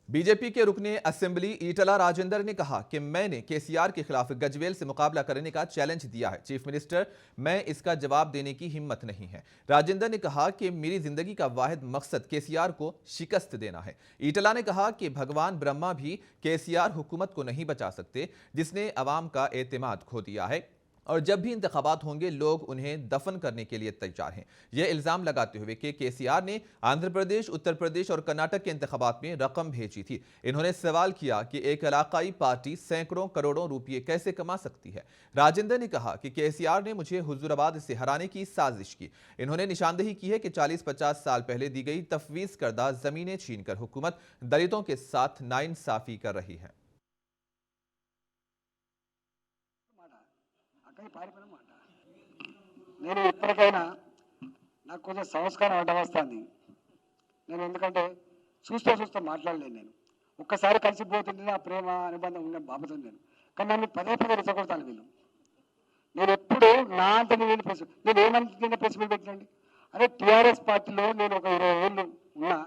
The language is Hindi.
बीजेपी के रुकने असेंबली ईटला राजेंद्र ने कहा कि मैंने केसीआर के खिलाफ गजवेल से मुकाबला करने का चैलेंज दिया है। चीफ मिनिस्टर, मैं इसका जवाब देने की हिम्मत नहीं है। राजेंद्र ने कहा कि मेरी जिंदगी का वाहिद मकसद केसीआर को शिकस्त देना है। ईटला ने कहा कि भगवान ब्रह्मा भी केसीआर हुकूमत को नहीं बचा सकते, जिसने अवाम का एतमाद खो दिया है और जब भी इंतखाबात होंगे लोग उन्हें दफन करने के लिए तैयार हैं। यह इल्जाम लगाते हुए कि केसीआर ने आंध्र प्रदेश, उत्तर प्रदेश और कर्नाटक के इंतखाबात में रकम भेजी थी। इन्होंने सवाल किया कि एक इलाकाई पार्टी सैकड़ों करोड़ों रुपये कैसे कमा सकती है। राजेंद्र ने कहा कि केसीआर ने मुझे हुजूराबाद से हराने की साजिश की। इन्होंने निशानदेही की है कि 40-50 साल पहले दी गई तफवीज करदा जमीनें छीनकर हुकूमत दलितों के साथ नाइंसाफी कर रही है। అక్కడికి పారిపోయినమాట నేను ఇప్పటికైనా నాకు కొంచెం సంస్కారం అడ్డం వస్తుంది. నేను ఎందుకంటే చూస్తూ మాట్లాడలేను. నేను ఒక్కసారి కలిసిపోతుంటే ఆ ప్రేమ అనుబంధం ఉన్న బాబుతో నేను కానీ నన్ను పదే పదే రెచ్చగొడతాను వీళ్ళు. నేను ఎప్పుడు నా అంత నేను ఏమంటున్నా ప్రెస్ మీట్ పెట్టండి. అదే టీఆర్ఎస్ పార్టీలో నేను ఒక 20 ఏళ్ళు ఉన్నా.